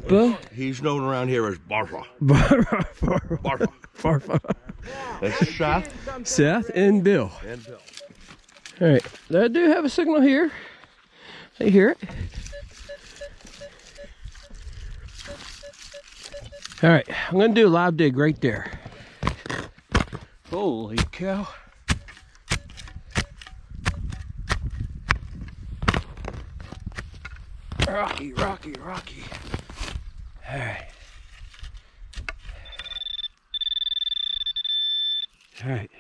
Bill? He's known around here as Barfa. Barfa. Barfa. That's Seth. Seth and Bill. And Bill. All right, I do have a signal here. I hear it. All right, I'm gonna do a live dig right there. Holy cow. Rocky, rocky, rocky. All right.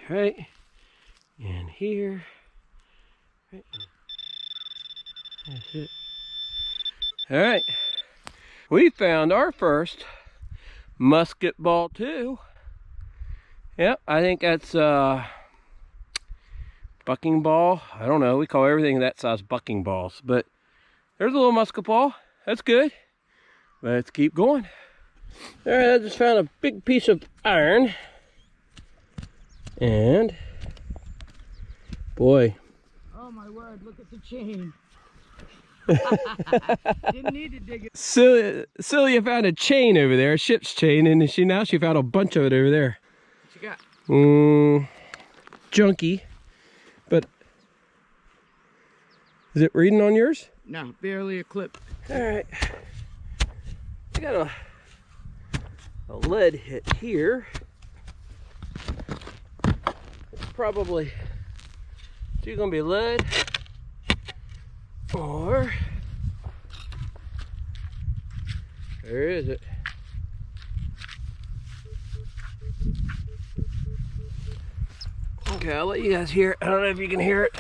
Right. And here. Right. That's it. All right. We found our first musket ball too. Yep, I think that's bucking ball. I don't know. We call everything that size bucking balls, but there's a little musket ball. That's good. Let's keep going. All right, I just found a big piece of iron. And, boy. Oh my word, look at the chain. Didn't need to dig it. Celia found a chain over there, a ship's chain, and now she found a bunch of it over there. What you got? Junky. But, is it reading on yours? No, barely a clip. All right. I got a lead hit here. It's probably either gonna be lead or where is it? Okay, I'll let you guys hear it. I don't know if you can hear it.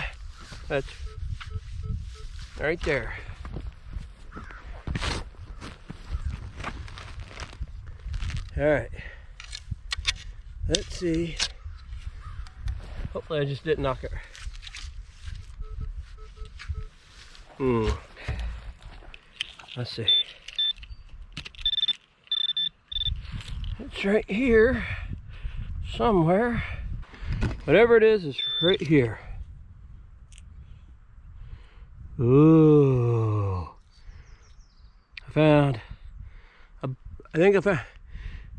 That's right there. All right, let's see. Hopefully I just didn't knock it. Let's see. It's right here somewhere. Whatever it is right here. Ooh. I found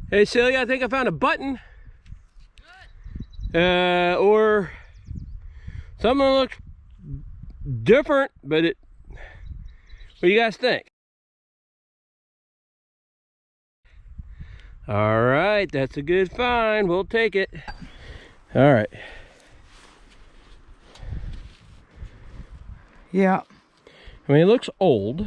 hey Celia, I think I found a button. Or something that looks different, but what do you guys think? All right, that's a good find. We'll take it. All right. Yeah. I mean, it looks old.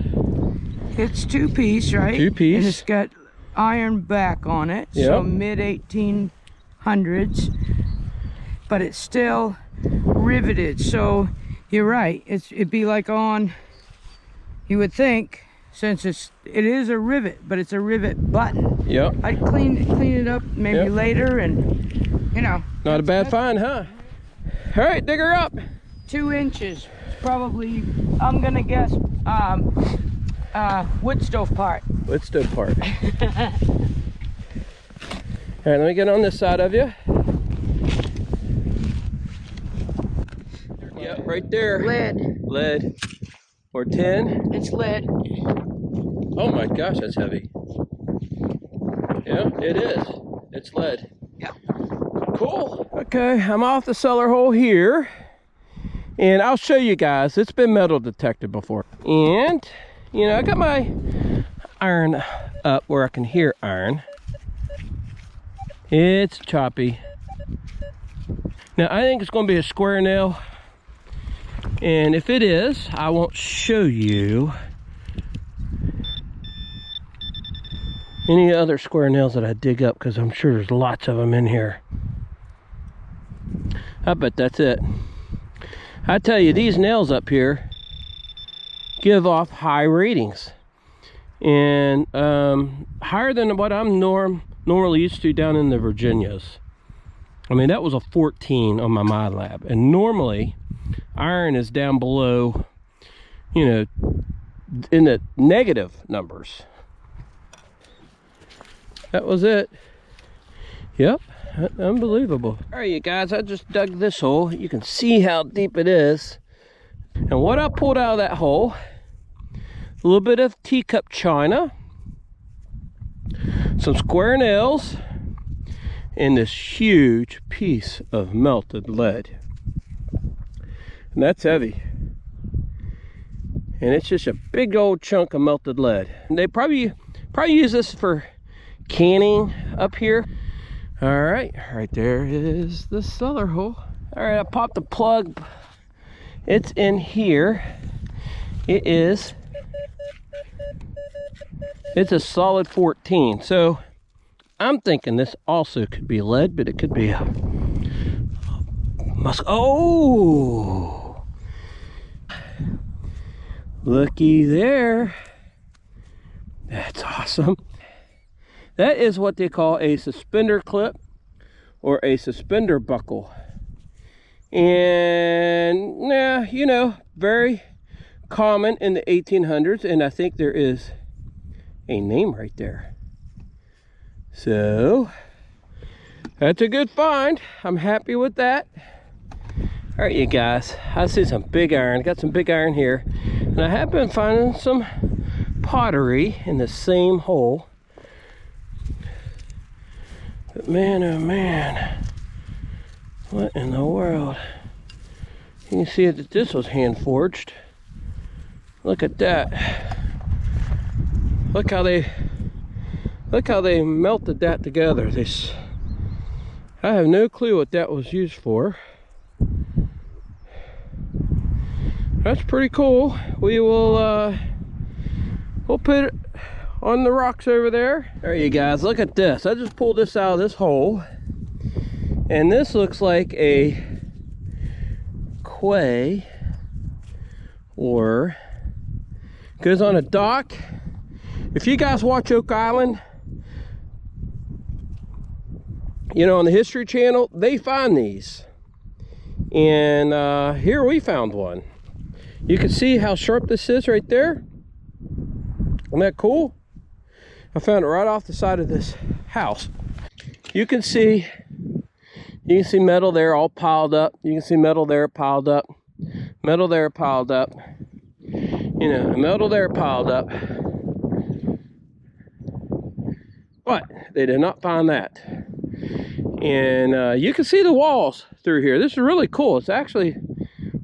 It's two-piece, right? Two-piece. And it's got iron back on it, yep. So mid-1800s. But it's still riveted, so you're right. It'd be like on, you would think, since it is a rivet, but it's a rivet button. Yep. I'd clean it up maybe later, and you know. Not a bad find, huh? All right, dig her up. 2 inches, probably. I'm gonna guess wood stove part. Wood stove part. All right, let me get on this side of you. Yep, right there. Lead. Lead. Or tin. It's lead. Oh my gosh, that's heavy. Yeah, it is. It's lead. Yeah. Cool. Okay, I'm off the cellar hole here. And I'll show you guys. It's been metal detected before. And, you know, I got my iron up where I can hear iron. It's choppy. Now, I think it's going to be a square nail. And if it is, I won't show you any other square nails that I dig up, because I'm sure there's lots of them in here. I bet that's it. I tell you, these nails up here give off high ratings, and higher than what I'm normally used to down in the Virginias. I mean, that was a 14 on my lab, and normally iron is down below, you know, in the negative numbers. That was it. Yep, unbelievable. All right, you guys, I just dug this hole. You can see how deep it is. And what I pulled out of that hole, a little bit of teacup china, some square nails, and this huge piece of melted lead. And that's heavy. And it's just a big old chunk of melted lead. And they probably use this for canning up here. All right there is the cellar hole. All right, I popped the plug. It's in here. It's a solid 14. So I'm thinking this also could be lead, but it could be a oh, looky there. That's awesome. That is what they call a suspender clip or a suspender buckle. And yeah, you know, very common in the 1800s, and I think there is a name right there. So that's a good find. I'm happy with that. All right, you guys, I see some big iron. Got some big iron here, and I have been finding some pottery in the same hole. But man, oh man, what in the world? You can see that this was hand forged. Look at that. Look how they melted that together. I have no clue what that was used for. That's pretty cool. We'll put it on the rocks over there. All right, you guys, look at this. I just pulled this out of this hole, and this looks like a quay, or goes on a dock. If you guys watch Oak Island, you know, on the History Channel, they find these. And here we found one. You can see how sharp this is right there. Isn't that cool? I found it right off the side of this house. You can see metal there all piled up. You can see metal there piled up. Metal there piled up. You know, metal there piled up. But they did not find that. And you can see the walls through here. This is really cool. It's actually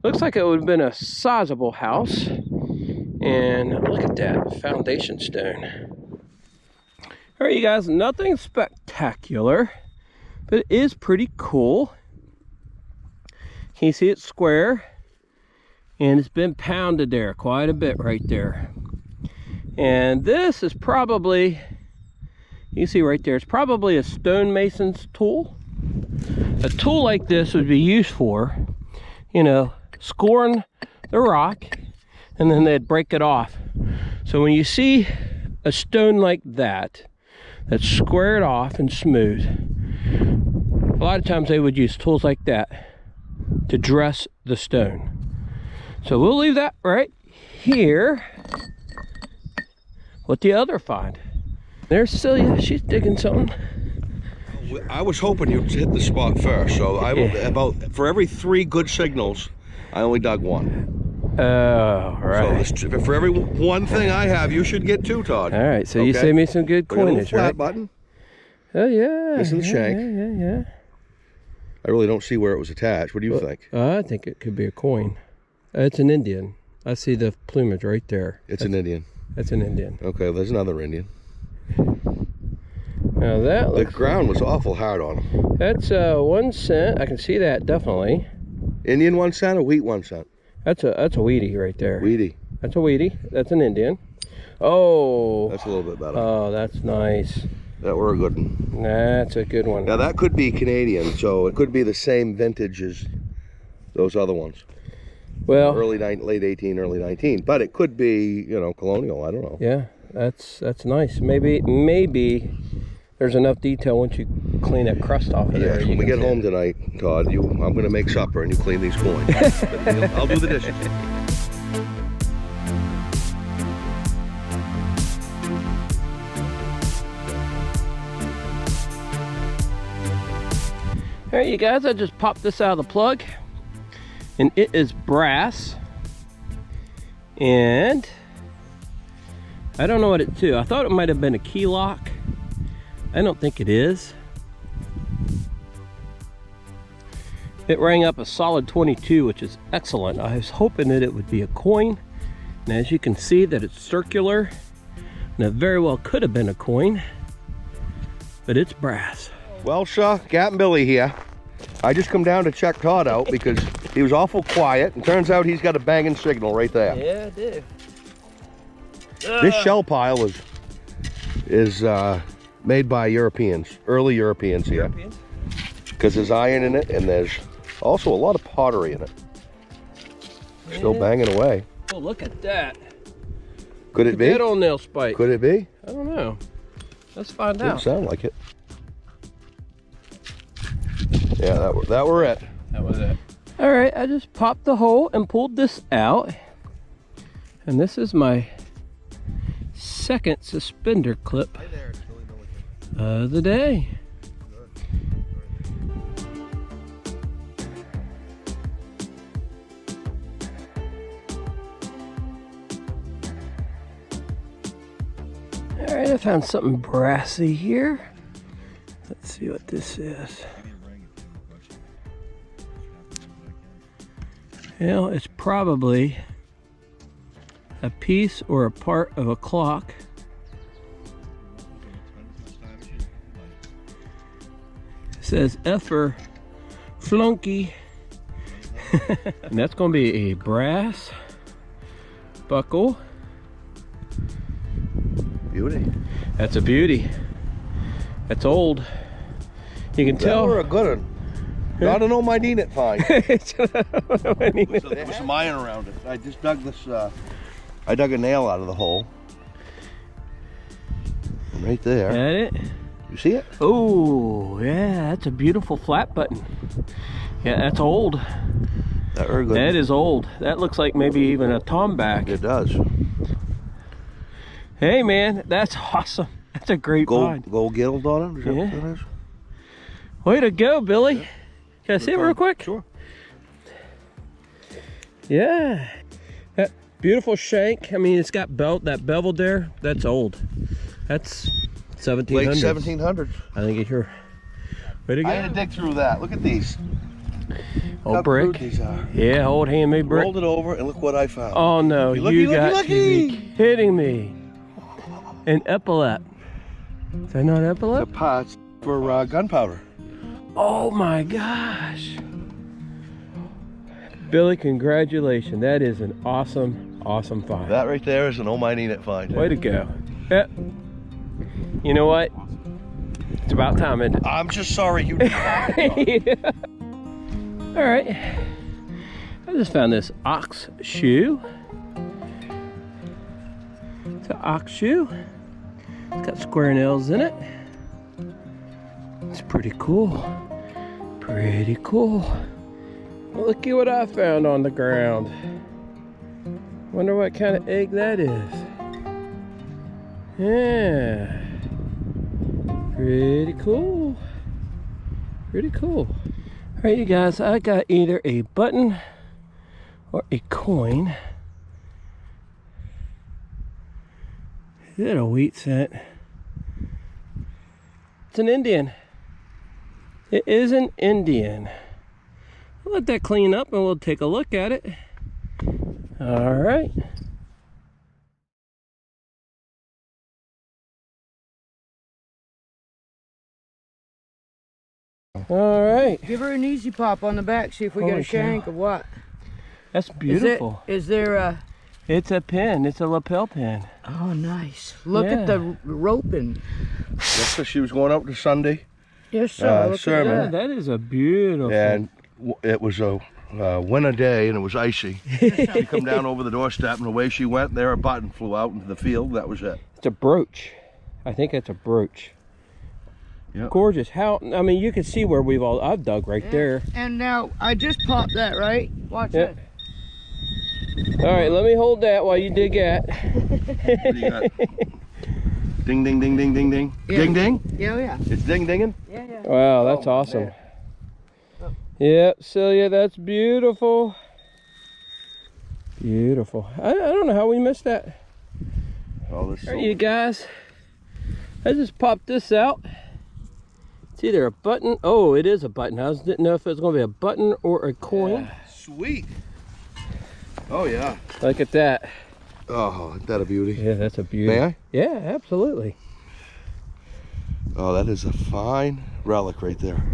looks like it would have been a sizable house. And look at that foundation stone. All right, you guys, nothing spectacular, but it is pretty cool. Can you see it's square? And it's been pounded there quite a bit right there. And this is probably, you see right there, it's probably a stonemason's tool. A tool like this would be used for, you know, scoring the rock, and then they'd break it off. So when you see a stone like that, that's squared off and smooth, a lot of times they would use tools like that to dress the stone. So we'll leave that right here. What the other find? There's Celia, she's digging something. I was hoping you'd hit the spot first, so for every 3 good signals, I only dug 1. Oh, right. So for every one thing I have, you should get 2, Todd. All right, so okay? You saved me some good coinage, flat right? Button. Oh yeah. Missing the shank. Yeah. I really don't see where it was attached. What do you think? I think it could be a coin. It's an Indian. I see the plumage right there. That's an Indian. That's an Indian. Okay, there's another Indian. Now that looks, the ground was awful hard on them. That's 1 cent. I can see that definitely. Indian 1 cent or wheat 1 cent? That's a weedy right there. Weedy. That's a weedy. That's an Indian. Oh. That's a little bit better. Oh, that's nice. That were a good one. That's a good one. Now that could be Canadian, so it could be the same vintage as those other ones. Well, late 18, early 19, but it could be, you know, colonial. I don't know. Yeah, that's nice. Maybe there's enough detail once you clean that crust off of there. Yeah, when we get home tonight, Todd, I'm going to make supper and you clean these coins. I'll do the dishes. All right, you guys, I just popped this out of the plug, and it is brass, and I don't know what it's to. I thought it might have been a key lock, I don't think it is. It rang up a solid 22, which is excellent. I was hoping that it would be a coin. And as you can see that it's circular, and it very well could have been a coin, but it's brass. Well, sir, Captain Billy here. I just come down to check Todd out because he was awful quiet, and turns out he's got a banging signal right there. Yeah, I do. This shell pile is made by Europeans, early Europeans here. Because there's iron in it, and there's also a lot of pottery in it. Still banging away. Oh, look at that. Could it be? That old nail spike. Could it be? I don't know. Let's find Didn't out. sound like it. Yeah, that were it. That was it. All right, I just popped the hole and pulled this out. And this is my second suspender clip of the day. All right, I found something brassy here. Let's see what this is. Well, it's probably a piece or a part of a clock. It says F for flunky. And that's going to be a brass buckle. Beauty. That's a beauty. That's old. You can tell. That were a good one. Not an my need it find. There There was some iron around it. I just dug this, I dug a nail out of the hole. Right there. That it? You see it? Oh, yeah, that's a beautiful flat button. Yeah, that's old. That very good. That is old. That looks like maybe even a tomback. It does. Hey, man, that's awesome. That's a great find. Gold gilded on it? Is that Yeah. what that is? Way to go, Billy. Yeah. Can I see it real quick? Sure. Yeah. That beautiful shank. I mean, it's got that bevel there. That's old. That's 1700s. Late 1700s. I think you're. Way to go. I had to dig through that. Look at these. Old How brick. crude these are. Yeah, old handmade brick. Rolled it over and look what I found. Oh no, Looky, you looky, got looky. to be kidding me. An epaulette. Is that not The epaulette? pots for gunpowder. Oh my gosh. Billy, congratulations. That is an awesome, awesome find. That right there is an my need it find. Way to go. Yep. You know what? It's about time, isn't it? I'm just sorry you didn't find it. Yeah. All right. I just found this ox shoe. It's an ox shoe. It's got square nails in it. It's pretty cool. Pretty cool. Well, looky what I found on the ground. Wonder what kind of egg that is. Yeah. Pretty cool. Pretty cool. All right, you guys, I got either a button or a coin. Is it a wheat cent? It's an Indian. It is an Indian. We'll let that clean up and we'll take a look at it. All right. All right. Give her an easy pop on the back, see if we get Holy a shank cow. or what. That's beautiful. Is there a... It's a pin. It's a lapel pin. Oh, nice. Look at the roping. That's what she was going out to Sunday. Yes, sir. Look at sermon. Yeah, that. that is a beautiful. And it was a winter day and it was icy. She come down over the doorstep and the way she went there, a button flew out into the field. That was it. It's a brooch. I think it's a brooch. Yep. Gorgeous. How? I mean, you can see where I've dug right there. And now, I just popped that, right? Watch Yeah. that. All right, let me hold that while you dig at. What do you got? Ding, ding, ding, ding, ding, ding. Yeah. Ding, ding? Yeah, yeah. It's ding, dinging? Yeah, yeah. Wow, that's Oh, awesome. man. Yep, Celia, that's beautiful. Beautiful. I don't know how we missed that. Oh, this All right, you guys, I just popped this out. It's either a button. Oh, it is a button. Didn't know if it was going to be a button or a coin. Yeah, sweet. Oh, yeah. Look at that. Oh, isn't that a beauty? Yeah, that's a beauty. May I? Yeah, absolutely. Oh, that is a fine relic right there.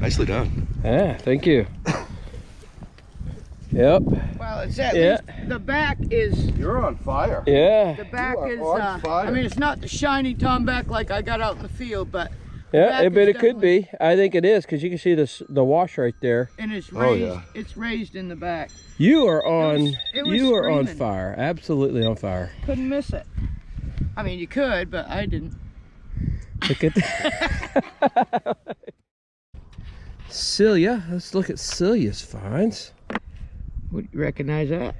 Nicely done. Yeah, thank you. Yep. Well, it's at least the back is. You're on fire. Yeah. The back You are is. on fire. I mean, it's not the shiny tomback like I got out in the field, but. Yeah, but it could be. I think it is because you can see the wash right there. And it's Oh, raised. yeah. It's raised in the back. You are on. It was You are on screaming. fire. Absolutely on fire. Couldn't miss it. I mean, you could, but I didn't. Look at that. Celia. Let's look at Celia's finds. Would you recognize that?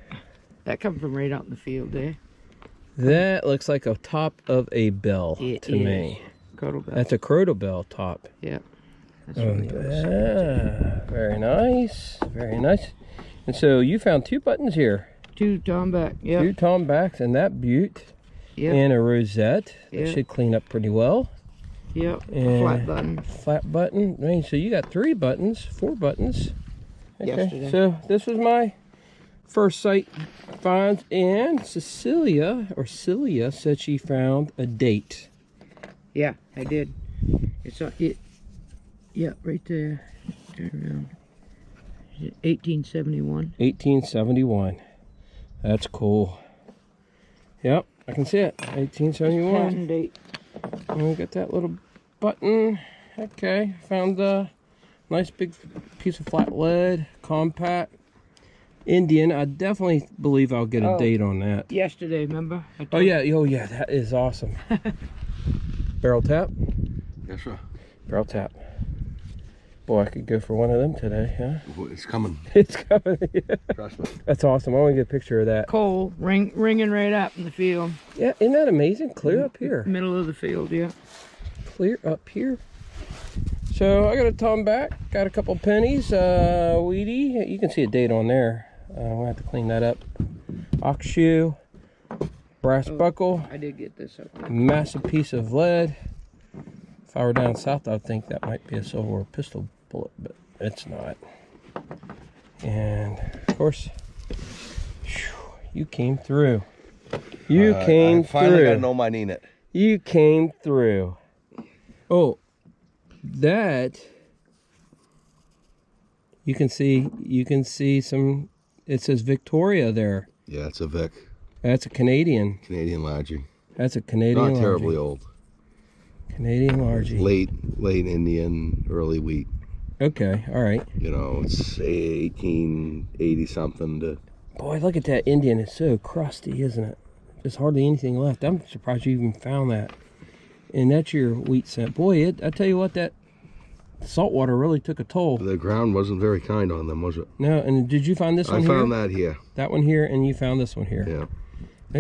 That come from right out in the field there. That looks like a top of a bell It to is. me. Crotal bell. That's a crotal bell top. Yeah. That's really awesome. Yeah, very nice. Very nice. And so you found 2 buttons here. 2 tomback. Yeah. 2 tombacks and that butte. Yeah. And a rosette. That Yeah. should clean up pretty well. Yep. And Flat button. Flat button. I mean, so you got 3 buttons, 4 buttons. Okay. Yesterday. So this was my first site finds, and Celia said she found a date. Yeah, I did. It's on it. Yeah, right there. Turn around. 1871. 1871. That's cool. Yep, I can see it. 1871. Patent date. And we got that little button. Okay, found a nice big piece of flat lead, compact, Indian. I definitely believe I'll get a date on that. Yesterday, remember? Oh yeah, that is awesome. Barrel tap? Yes, sir. Barrel tap. Boy, I could go for one of them today, huh? It's coming. It's coming. Yeah. Trust me. That's awesome. I want to get a picture of that. Coal ringing right up in the field. Yeah, isn't that amazing? Clear up here. Middle of the field, yeah. Clear up here. So I got a tomback, got a couple pennies, weedy. You can see a date on there. We'll have to clean that up. Ox shoe, brass buckle, I did get this up. massive piece of lead. If I were down south, I'd think that might be a silver pistol bullet, but it's not. And of course, you came through. You came I finally through. got an old in it. You came through. Oh, that you can see some. It says Victoria there. Yeah, it's a Vic. That's a Canadian. Canadian Largy. That's a Canadian. Not terribly Largy. old. Canadian Largy. Late Indian, early wheat. Okay, all right. You know, it's 1880 something to. Boy, look at that Indian. It's so crusty, isn't it? There's hardly anything left. I'm surprised you even found that. And that's your wheat scent. Boy, I tell you what, that salt water really took a toll. The ground wasn't very kind on them, was it? No, and did you find this one I here? found that here. That one here, and you found this one here. Yeah.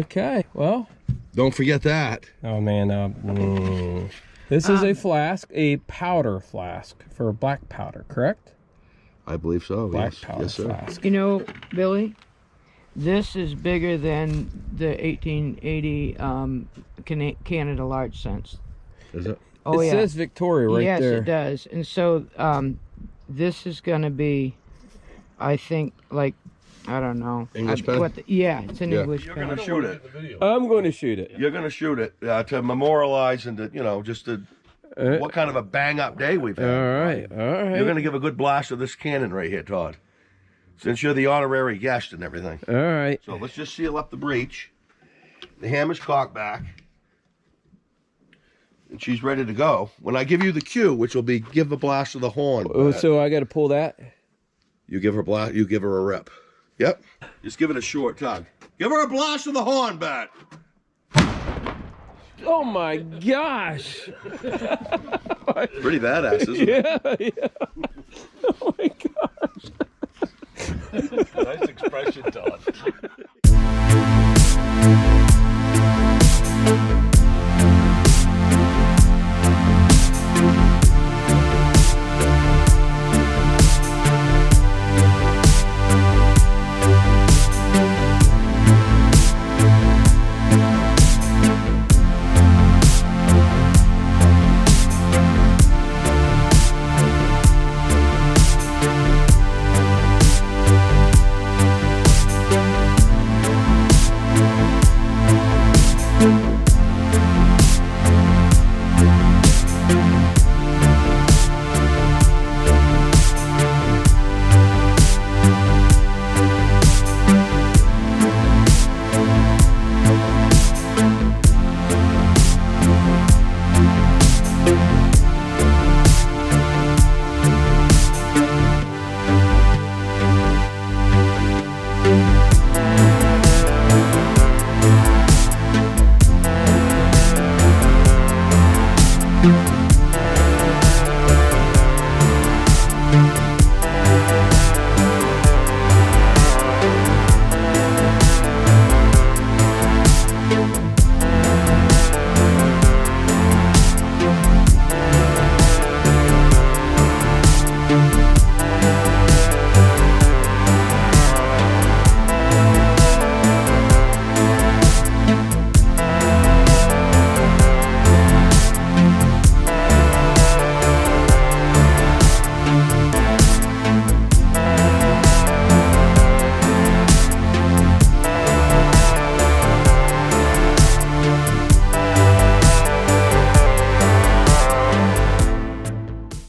Okay, well. Don't forget that. Oh, man. This is a flask, a powder flask for black powder, correct? I believe so. Black yes. powder Yes, sir. flask. You know, Billy, this is bigger than the 1880 Canada large cents. Is it? Oh, it yeah. says Victoria right yes, there. it does. And so this is going to be, I think, like, I don't know. English pen? Yeah, it's an Yeah. English You're pen. gonna shoot it. I'm going to shoot it. You're gonna shoot it to memorialize and to, you know, just to what kind of a bang up day we've had. All right. You're gonna give a good blast of this cannon right here, Todd. Since you're the honorary guest and everything. All right. So let's just seal up the breech. The hammer's cocked back. And she's ready to go. When I give you the cue, which will be give a blast of the horn. Oh, so I got to pull that? You give her a blast, you give her a rep. Yep. Just give it a short tug. Give her a blast of the horn, Bat. Oh my gosh. Pretty badass, isn't it? Yeah. Oh my gosh. Nice expression, Todd.